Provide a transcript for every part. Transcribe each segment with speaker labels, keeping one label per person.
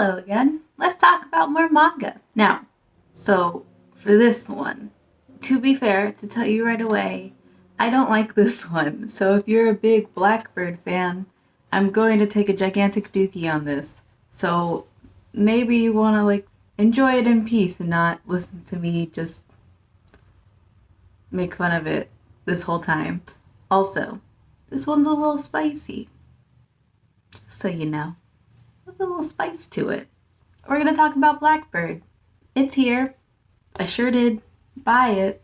Speaker 1: Hello again. Let's talk about more manga. Now, so for this one, to be fair, to tell you right away, I don't like this one. So if you're a big Blackbird fan, I'm going to take a gigantic dookie on this. So maybe you want to enjoy it in peace and not listen to me just make fun of it this whole time. Also, this one's a little spicy. So you know, there's a little spice to it. We're going to talk about Blackbird. It's here. I sure did buy it.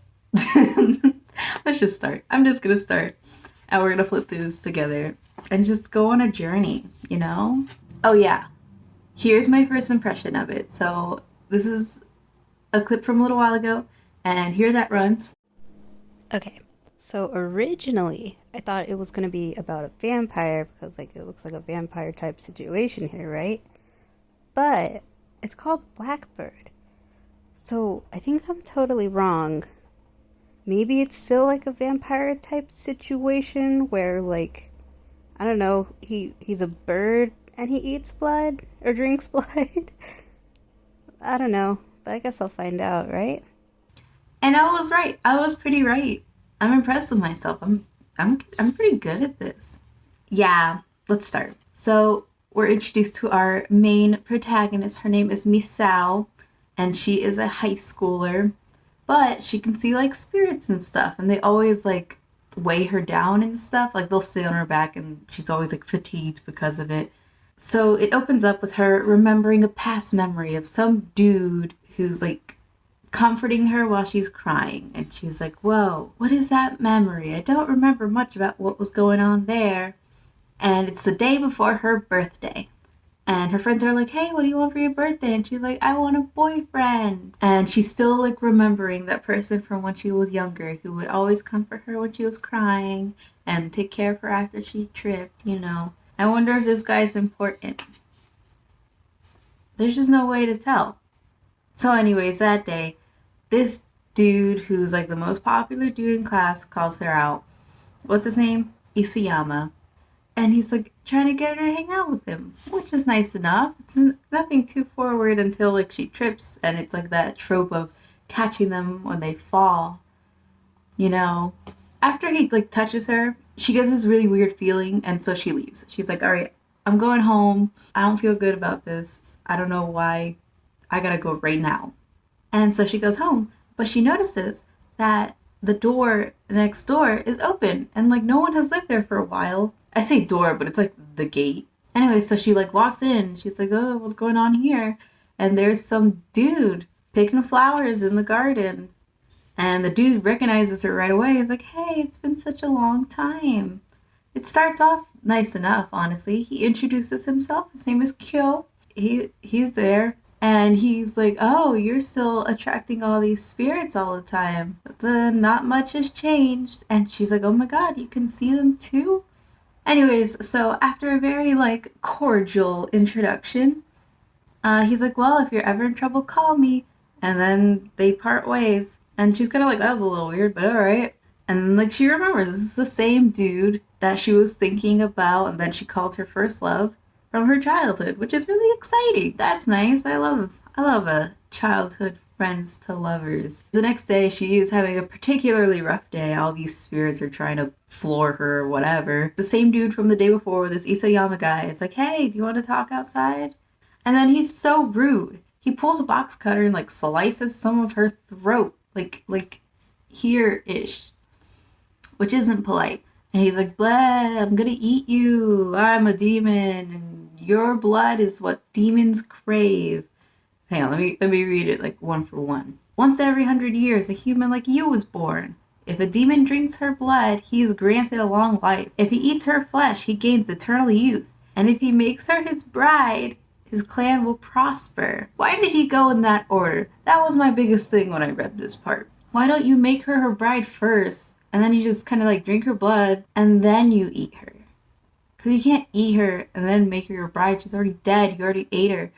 Speaker 1: Let's just start. I'm just going to start. And we're going to flip through this together and just go on a journey, you know? Oh, yeah. Here's my first impression of it. So, this is a clip from a little while ago, and here that runs.
Speaker 2: Okay, so originally I thought it was going to be about a vampire because it looks like a vampire type situation here, right? But it's called Blackbird. So I think I'm totally wrong. Maybe it's still like a vampire type situation where I don't know, he's a bird and he eats blood or drinks blood. I don't know, but I guess I'll find out, right?
Speaker 1: And I was right. I was pretty right. I'm impressed with myself. I'm pretty good at this. Yeah, let's start. So, we're introduced to our main protagonist. Her name is Misao, and she is a high schooler, but she can see spirits and stuff, and they always weigh her down and stuff. Like they'll sit on her back and she's always fatigued because of it. So it opens up with her remembering a past memory of some dude who's comforting her while she's crying. And she's like, whoa, what is that memory? I don't remember much about what was going on there. And it's the day before her birthday. And her friends are like, hey, what do you want for your birthday? And she's like, I want a boyfriend. And she's still remembering that person from when she was younger who would always comfort her when she was crying and take care of her after she tripped, you know. I wonder if this guy's important. There's just no way to tell. So anyways, that day, this dude who's the most popular dude in class calls her out. What's his name? Isayama. And he's trying to get her to hang out with him, which is nice enough. It's nothing too forward until she trips, and it's that trope of catching them when they fall. You know, after he touches her, she gets this really weird feeling, and so she leaves. She's like, all right, I'm going home. I don't feel good about this. I don't know why. I gotta go right now. And so she goes home, but she notices that the door next door is open, and no one has lived there for a while. I say door, but it's the gate. Anyway, so she walks in. She's like, oh, what's going on here? And there's some dude picking flowers in the garden. And the dude recognizes her right away. He's like, hey, it's been such a long time. It starts off nice enough, honestly. He introduces himself. His name is Kyo. He's there. And he's like, oh, you're still attracting all these spirits all the time. Not much has changed. And she's like, oh my god, you can see them too? Anyways, so after a very cordial introduction, he's like, well, if you're ever in trouble, call me. And then they part ways. And she's kind of that was a little weird, but alright. And she remembers this is the same dude that she was thinking about, and then she called her first love from her childhood, which is really exciting. That's nice. I love a childhood friends to lovers. The next day, she is having a particularly rough day. All these spirits are trying to floor her or whatever. The same dude from the day before, this Isayama guy, is like, hey, do you want to talk outside? And then he's so rude. He pulls a box cutter and slices some of her throat. Here-ish. Which isn't polite. And he's like, blah, I'm gonna eat you. I'm a demon, and your blood is what demons crave. Hang on, let me read it one for one. Once every 100 years, a human like you was born. If a demon drinks her blood, he is granted a long life. If he eats her flesh, he gains eternal youth. And if he makes her his bride, his clan will prosper. Why did he go in that order? That was my biggest thing when I read this part. Why don't you make her bride first? And then you just kind of drink her blood, and then you eat her. Because you can't eat her and then make her your bride. She's already dead. You already ate her.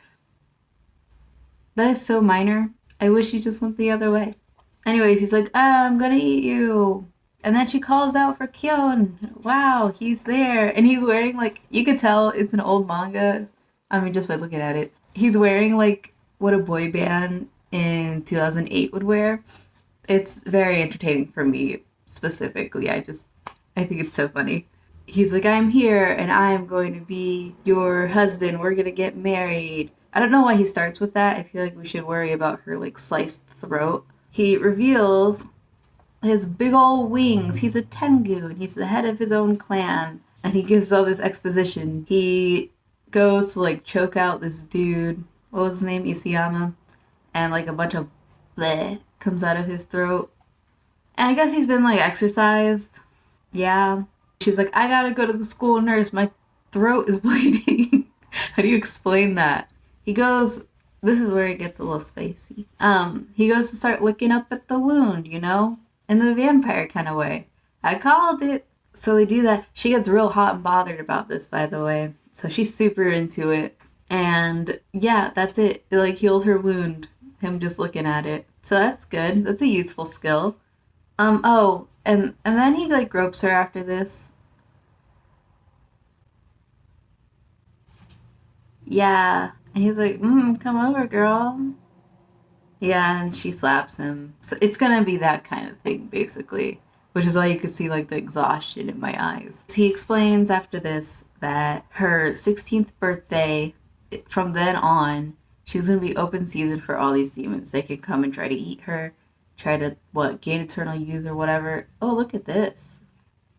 Speaker 1: That is so minor. I wish you just went the other way. Anyways, he's like, I'm gonna eat you. And then she calls out for Kyo, and wow, he's there. And he's wearing you could tell it's an old manga. I mean, just by looking at it. He's wearing like what a boy band in 2008 would wear. It's very entertaining for me specifically. I think it's so funny. He's like, I'm here and I'm going to be your husband. We're going to get married. I don't know why he starts with that. I feel like we should worry about her like sliced throat. He reveals his big old wings. He's a Tengu and he's the head of his own clan. And he gives all this exposition. He goes to like choke out this dude. What was his name? Isayama. And like a bunch of bleh comes out of his throat. And I guess he's been like exercised. Yeah. She's like, I gotta go to the school nurse. My throat is bleeding. How do you explain that? He goes, this is where it gets a little spicy. He goes to start looking up at the wound, you know, in the vampire kind of way. I called it. So they do that. She gets real hot and bothered about this, by the way. So she's super into it. And yeah, that's it. It like heals her wound. Him just looking at it. So that's good. That's a useful skill. Oh, and then he like gropes her after this. Yeah. And he's like, come over, girl. Yeah, and she slaps him. So it's gonna be that kind of thing, basically. Which is why you could see like the exhaustion in my eyes. He explains after this that her 16th birthday, from then on, she's gonna be open season for all these demons. They can come and try to eat her, try to gain eternal youth or whatever. Oh, look at this.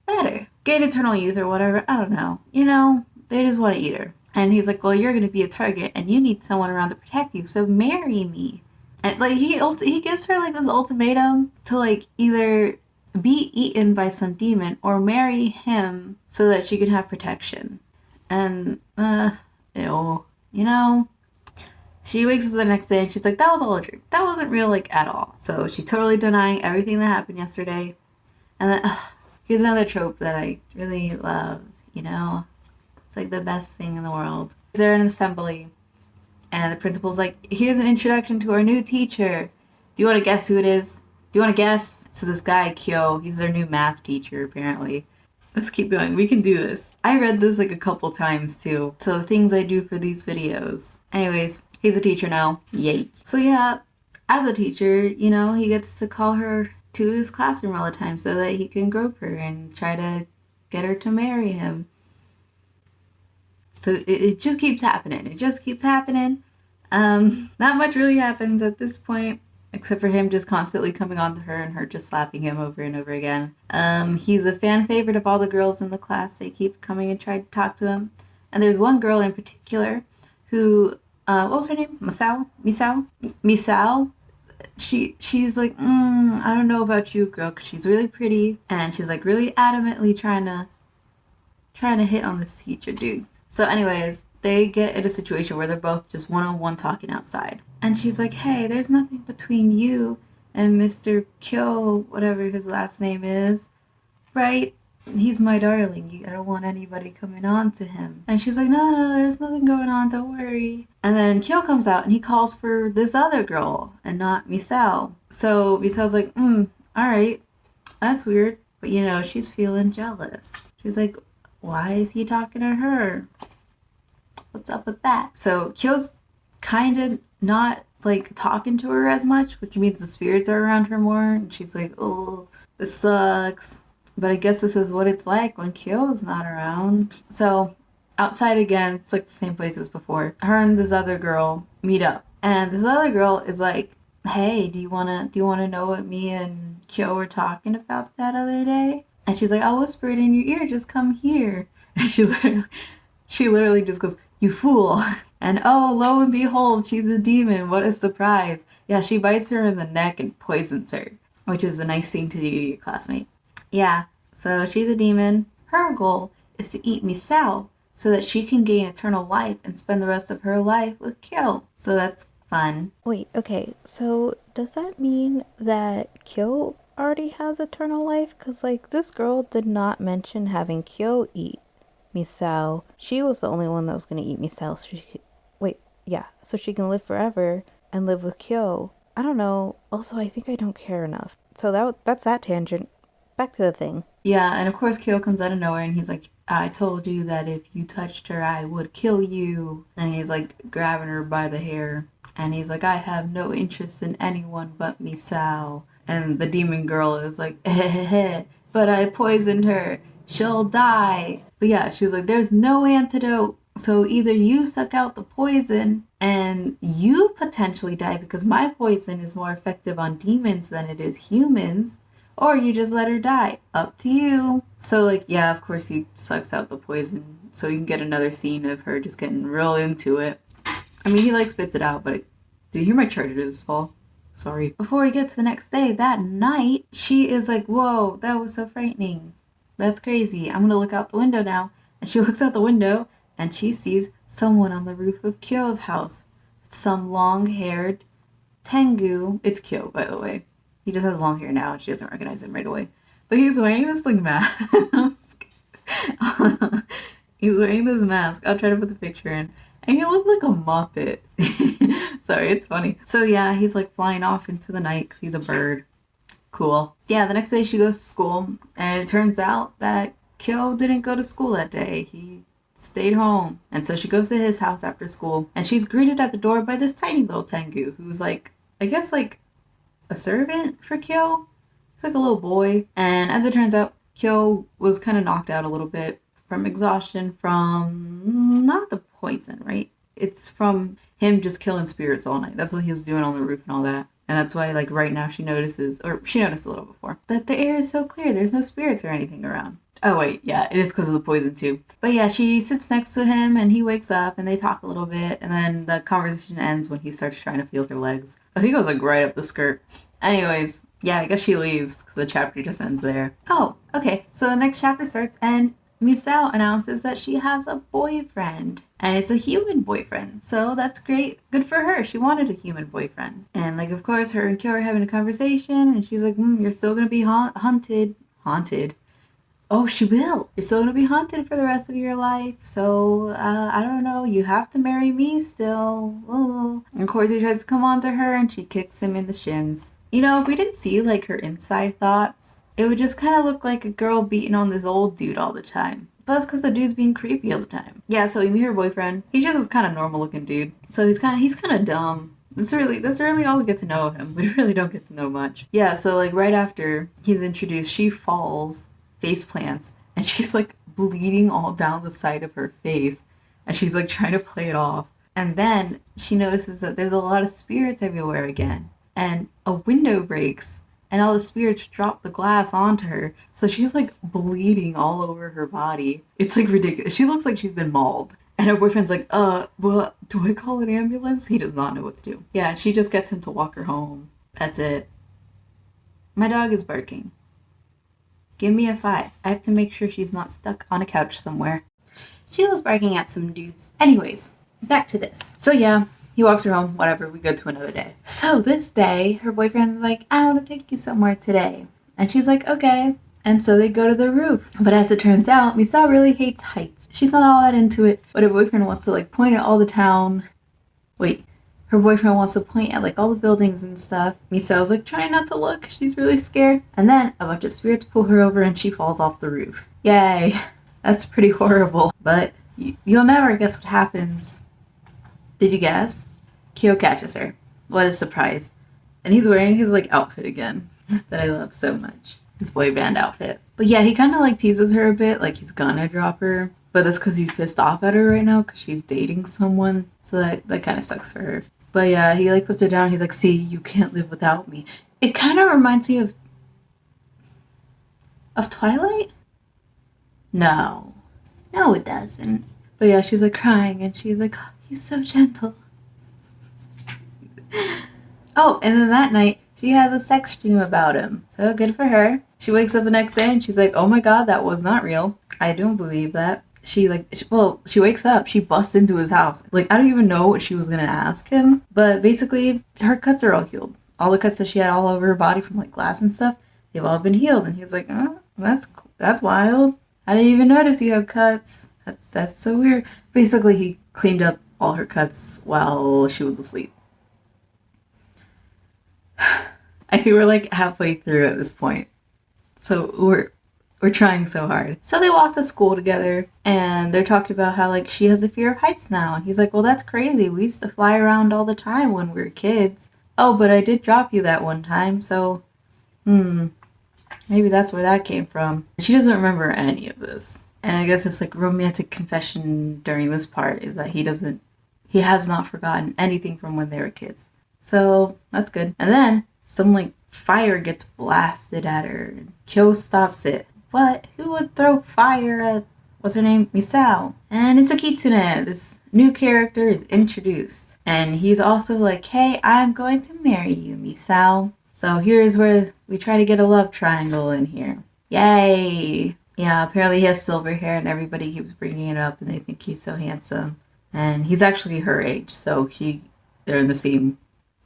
Speaker 1: Better. Gain eternal youth or whatever. I don't know. You know, they just want to eat her. And he's like, well, you're going to be a target and you need someone around to protect you, so marry me. And like he gives her like this ultimatum to like either be eaten by some demon or marry him so that she can have protection. And ew, you know, she wakes up the next day and she's like, that was all a dream. That wasn't real like at all. So she's totally denying everything that happened yesterday. And then here's another trope that I really love, you know? It's like the best thing in the world. They're in an assembly, and the principal's like, here's an introduction to our new teacher. Do you want to guess who it is? Do you want to guess? So this guy, Kyo, he's their new math teacher, apparently. Let's keep going. We can do this. I read this like a couple times, too. So the things I do for these videos. Anyways, he's a teacher now. Yay. So yeah, as a teacher, you know, he gets to call her to his classroom all the time so that he can grope her and try to get her to marry him. So it just keeps happening. It just keeps happening. Not much really happens at this point, except for him just constantly coming on to her and her just slapping him over and over again. He's a fan favorite of all the girls in the class. They keep coming and trying to talk to him. And there's one girl in particular who, what was her name? Misao? She's like, I don't know about you, girl, because she's really pretty. And she's like really adamantly trying to hit on this teacher, dude. So anyways, they get in a situation where they're both just one-on-one talking outside. And she's like, hey, there's nothing between you and Mr. Kyo, whatever his last name is, right? He's my darling. I don't want anybody coming on to him. And she's like, no, there's nothing going on. Don't worry. And then Kyo comes out and he calls for this other girl and not Misao. So Misao's like, all right, that's weird. But you know, she's feeling jealous. She's like, why is he talking to her? What's up with that? So Kyo's kind of not like talking to her as much, which means the spirits are around her more. And she's like, oh, this sucks. But I guess this is what it's like when Kyo's not around. So outside again, it's like the same place as before. Her and this other girl meet up. And this other girl is like, hey, do you wanna know what me and Kyo were talking about that other day? And she's like, I'll whisper it in your ear, just come here. And she literally just goes, you fool. And oh, lo and behold, she's a demon. What a surprise. Yeah, she bites her in the neck and poisons her, which is a nice thing to do to your classmate. Yeah, so she's a demon. Her goal is to eat Misao so that she can gain eternal life and spend the rest of her life with Kyo. So that's fun.
Speaker 2: Wait, okay, so does that mean that Kyo already has eternal life? Because, like, this girl did not mention having Kyo eat Misao. She was the only one that was going to eat Misao. So she could, wait, yeah, so she can live forever and live with Kyo. I don't know. Also, I think I don't care enough. So that's that tangent. back to the thing.
Speaker 1: Yeah, and of course Kyo comes out of nowhere and he's like, I told you that if you touched her, I would kill you. And he's like grabbing her by the hair. And he's like, I have no interest in anyone but Misao. And the demon girl is like, but I poisoned her. She'll die. But yeah, she's like, there's no antidote. So either you suck out the poison and you potentially die because my poison is more effective on demons than it is humans, or you just let her die. Up to you. So, like, yeah, of course he sucks out the poison so you can get another scene of her just getting real into it. I mean, he, like, spits it out, but did you hear my chargers fall? Sorry. Before we get to the next day, that night, she is like, whoa, that was so frightening. That's crazy. I'm gonna look out the window now. And she looks out the window, and she sees someone on the roof of Kyo's house. It's some long-haired Tengu. It's Kyo, by the way. He just has long hair now, and she doesn't recognize him right away. But he's wearing this, like, mask. He's wearing this mask. I'll try to put the picture in. And he looks like a Muppet. Sorry, it's funny. So yeah, he's like flying off into the night because he's a bird. Cool. Yeah, the next day she goes to school, and it turns out that Kyo didn't go to school that day. He stayed home. And so she goes to his house after school, and she's greeted at the door by this tiny little Tengu who's like, I guess like a servant for Kyo. He's like a little boy. And as it turns out, Kyo was kind of knocked out a little bit from exhaustion from not the poison, right? It's from him just killing spirits all night. That's what he was doing on the roof and all that. And that's why, like, right now she notices, or she noticed a little before, that the air is so clear. There's no spirits or anything around. Oh, wait, yeah, it is because of the poison, too. But yeah, she sits next to him, and he wakes up, and they talk a little bit, and then the conversation ends when he starts trying to feel her legs. Oh, he goes, like, right up the skirt. Anyways, yeah, I guess she leaves, because the chapter just ends there. Oh, okay, so the next chapter starts, and Misao announces that she has a boyfriend, and it's a human boyfriend, so that's great. Good for her. She wanted a human boyfriend. And, like, of course, her and Kyo are having a conversation, and she's like, you're still gonna be haunted. Oh, she will. You're still gonna be haunted for the rest of your life, so, I don't know, you have to marry me still. Oh. And of course, he tries to come on to her, and she kicks him in the shins. You know, if we didn't see, like, her inside thoughts, it would just kind of look like a girl beating on this old dude all the time. But that's because the dude's being creepy all the time. Yeah, so we meet her boyfriend. He's just this kind of normal looking dude. So he's kind of dumb. That's really all we get to know of him. We really don't get to know much. Yeah, so like right after he's introduced, she falls, face plants, and she's like bleeding all down the side of her face. And she's like trying to play it off. And then she notices that there's a lot of spirits everywhere again. And a window breaks. And all the spirits drop the glass onto her. So she's like bleeding all over her body. It's like ridiculous. She looks like she's been mauled. And her boyfriend's like, well, do I call an ambulance? He does not know what to do. Yeah, she just gets him to walk her home. That's it. My dog is barking. Give me a 5. I have to make sure she's not stuck on a couch somewhere. She was barking at some dudes. Anyways, back to this. So yeah, he walks her home, whatever, we go to another day. So this day, her boyfriend's like, I want to take you somewhere today. And she's like, okay. And so they go to the roof. But as it turns out, Misao really hates heights. She's not all that into it, but her boyfriend wants to like point at all the town. Wait, her boyfriend wants to point at like all the buildings and stuff. Misao's like trying not to look. She's really scared. And then a bunch of spirits pull her over and she falls off the roof. Yay. That's pretty horrible. But you'll never guess what happens. Did you guess? Kyo catches her. What a surprise. And he's wearing his, like, outfit again that I love so much. His boy band outfit. But yeah, he kind of, like, teases her a bit, like he's gonna drop her. But that's because he's pissed off at her right now because she's dating someone. So that kind of sucks for her. But yeah, he, like, puts her down. He's like, see, you can't live without me. It kind of reminds me of Twilight? No, it doesn't. But yeah, she's, like, crying and she's like, oh, he's so gentle. Oh, and then that night, she has a sex dream about him. So good for her. She wakes up the next day and she's like, oh my god, that was not real. I don't believe that. She wakes up, she busts into his house. Like, I don't even know what she was gonna ask him. But basically, her cuts are all healed. All the cuts that she had all over her body from, like, glass and stuff, they've all been healed. And he's like, oh, that's wild. I didn't even notice you have cuts. That's so weird. Basically, he cleaned up all her cuts while she was asleep. I think we're like halfway through at this point. So we're trying so hard. So they walk to school together and they're talking about how like she has a fear of heights now. And he's like, well, that's crazy. We used to fly around all the time when we were kids. Oh, but I did drop you that one time, so maybe that's where that came from. She doesn't remember any of this. And I guess it's like romantic confession during this part is that he has not forgotten anything from when they were kids. So that's good. And then some like fire gets blasted at her and Kyo stops it. But who would throw fire at what's her name? Misao. And it's a Kitsune. This new character is introduced. And he's also like, hey, I'm going to marry you, Misao. So here's where we try to get a love triangle in here. Yay! Yeah, apparently he has silver hair and everybody keeps bringing it up and they think he's so handsome. And he's actually her age, so they're in the same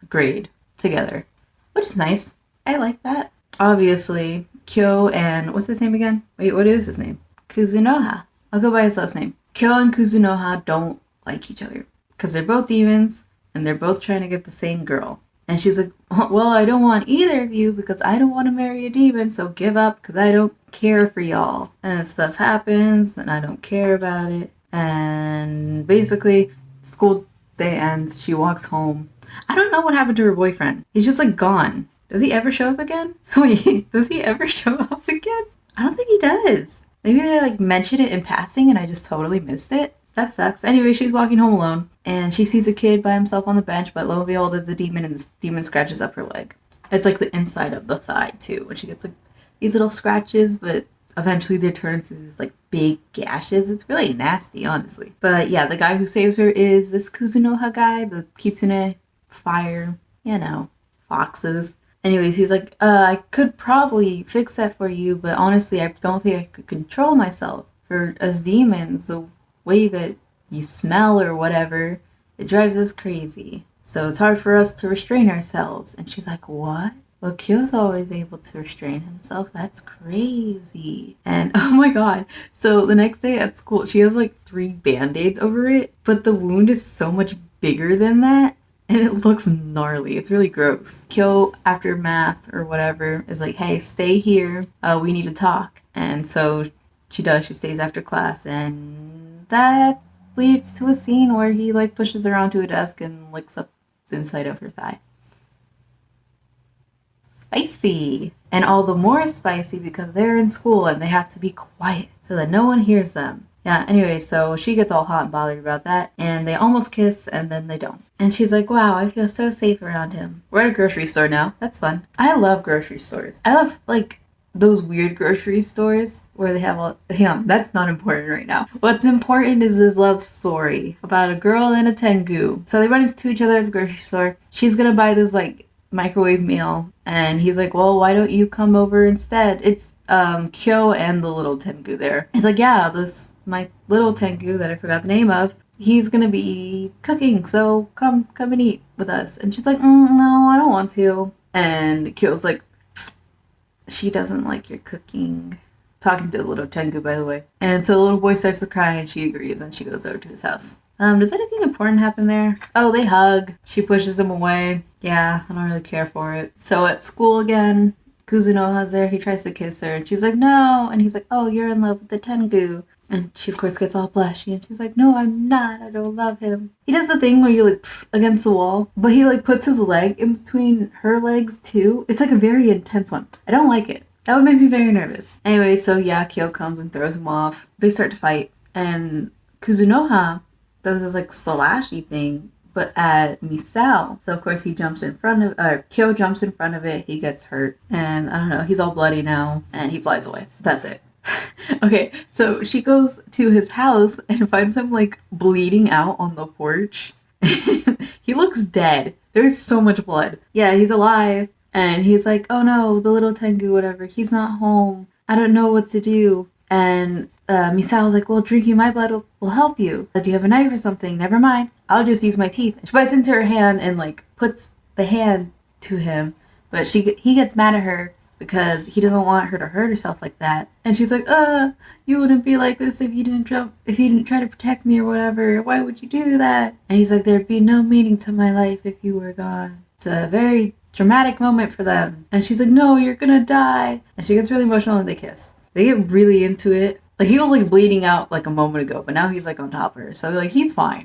Speaker 1: grade together, which is nice. I like that. Obviously, Kyo and what's his name again? Wait, what is his name? Kuzunoha. I'll go by his last name. Kyo and Kuzunoha don't like each other because they're both demons and they're both trying to get the same girl. And she's like, well, I don't want either of you because I don't want to marry a demon, so give up because I don't care for y'all. And stuff happens and I don't care about it. And basically, school day ends, she walks home. I don't know what happened to her boyfriend. He's just like gone. Does he ever show up again? Wait, does he ever show up again? I don't think he does. Maybe they like mention it in passing and I just totally missed it. That sucks. Anyway, she's walking home alone and she sees a kid by himself on the bench, but lo and behold, it's a demon and this demon scratches up her leg. It's like the inside of the thigh too, when she gets like these little scratches, but eventually they turn into these like big gashes. It's really nasty, honestly. But yeah, the guy who saves her is this Kuzunoha guy, the Kitsune fire, foxes. Anyways, he's like, I could probably fix that for you, but honestly, I don't think I could control myself. For us demons, the way that you smell or whatever, it drives us crazy. So it's hard for us to restrain ourselves. And she's like, what? Well, Kyo's always able to restrain himself. That's crazy. And oh my god. So the next day at school, she has like 3 band-aids over it, but the wound is so much bigger than that. And it looks gnarly. It's really gross. Kyo, after math or whatever, is like, hey, stay here. We need to talk. And so she does. She stays after class. And that leads to a scene where he like pushes her onto a desk and licks up the inside of her thigh. Spicy. And all the more spicy because they're in school and they have to be quiet so that no one hears them. Yeah, anyway, so she gets all hot and bothered about that, and they almost kiss, and then they don't. And she's like, wow, I feel so safe around him. We're at a grocery store now. That's fun. I love grocery stores. I love, like, those weird grocery stores where they have all... Hang on, that's not important right now. What's important is this love story about a girl and a tengu. So they run into each other at the grocery store. She's gonna buy this, like, microwave meal, and he's like, well, why don't you come over instead? It's Kyo and the little tengu there. He's like, yeah, my little tengu that I forgot the name of, he's gonna be cooking, so come and eat with us. And she's like, no, I don't want to. And Kyo's like, she doesn't like your cooking. Talking to the little tengu, by the way. And so the little boy starts to cry and she agrees and she goes over to his house. Does anything important happen there? Oh, they hug. She pushes him away. Yeah, I don't really care for it. So at school again, Kuzunoha's there. He tries to kiss her and she's like, no. And he's like, oh, you're in love with the tengu. And she, of course, gets all blushy and she's like, no, I'm not. I don't love him. He does the thing where you like against the wall, but he like puts his leg in between her legs too. It's like a very intense one. I don't like it. That would make me very nervous. Anyway, so yeah, Kyo comes and throws him off. They start to fight. And Kuzunoha does this like slashy thing, but at Misao. So of course he jumps in front of, Kyo jumps in front of it. He gets hurt. And I don't know, he's all bloody now. And he flies away. That's it. Okay, so she goes to his house and finds him like bleeding out on the porch. He looks dead. There's so much blood. Yeah, he's alive. And he's like, oh no, the little tengu, whatever, he's not home. I don't know what to do. And Misao's like, well, drinking my blood will help you. Do you have a knife or something? Never mind. I'll just use my teeth. She bites into her hand and like puts the hand to him. But he gets mad at her because he doesn't want her to hurt herself like that. And she's like, you wouldn't be like this if you didn't try to protect me or whatever. Why would you do that? And he's like, there'd be no meaning to my life if you were gone. It's a very dramatic moment for them. And she's like, no, you're gonna die. And she gets really emotional and they kiss. They get really into it. Like, he was like bleeding out like a moment ago, but now he's like on top of her. So like, he's fine.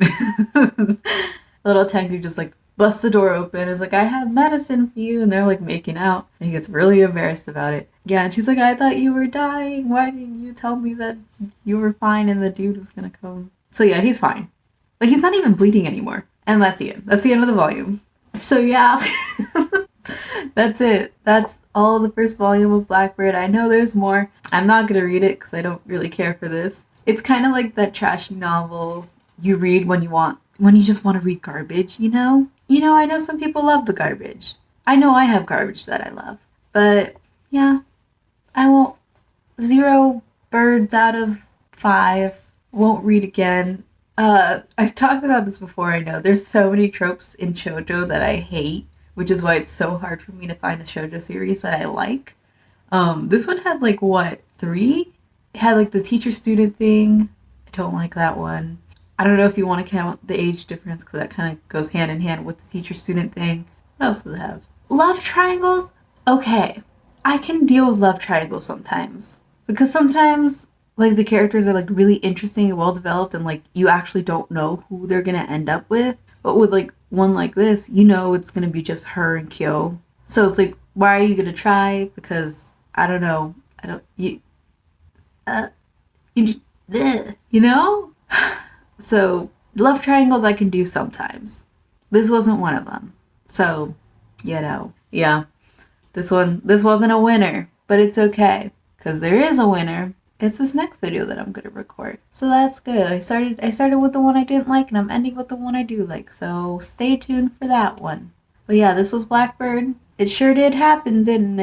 Speaker 1: Little Tengu just like busts the door open, is like, I have medicine for you. And they're like making out. And he gets really embarrassed about it. Yeah, and she's like, I thought you were dying. Why didn't you tell me that you were fine and the dude was gonna come? So yeah, he's fine. Like, he's not even bleeding anymore. And that's the end. That's the end of the volume. So yeah. That's it. That's all the first volume of Blackbird. I know there's more. I'm not going to read it because I don't really care for this. It's kind of like that trashy novel you read when you just want to read garbage, you know? I know some people love the garbage. I know I have garbage that I love. But yeah, I won't. 0 birds out of 5. Won't read again. I've talked about this before, I know. There's so many tropes in shoujo that I hate, which is why it's so hard for me to find a shoujo series that I like. This one had like, what, 3? It had like the teacher-student thing. I don't like that one. I don't know if you want to count the age difference because that kind of goes hand in hand with the teacher-student thing. What else does it have? Love triangles? Okay. I can deal with love triangles sometimes. Because sometimes like the characters are like really interesting and well developed and like you actually don't know who they're gonna end up with. But with like one like this, it's gonna be just her and Kyo. So it's like, why are you gonna try? Because I don't know. I don't uh you you know? So love triangles I can do sometimes. This wasn't one of them. So, yeah. This wasn't a winner, but it's okay. Because there is a winner. It's this next video that I'm gonna record. So that's good. I started with the one I didn't like and I'm ending with the one I do like. So stay tuned for that one. But yeah, this was Blackbird. It sure did happen, didn't it?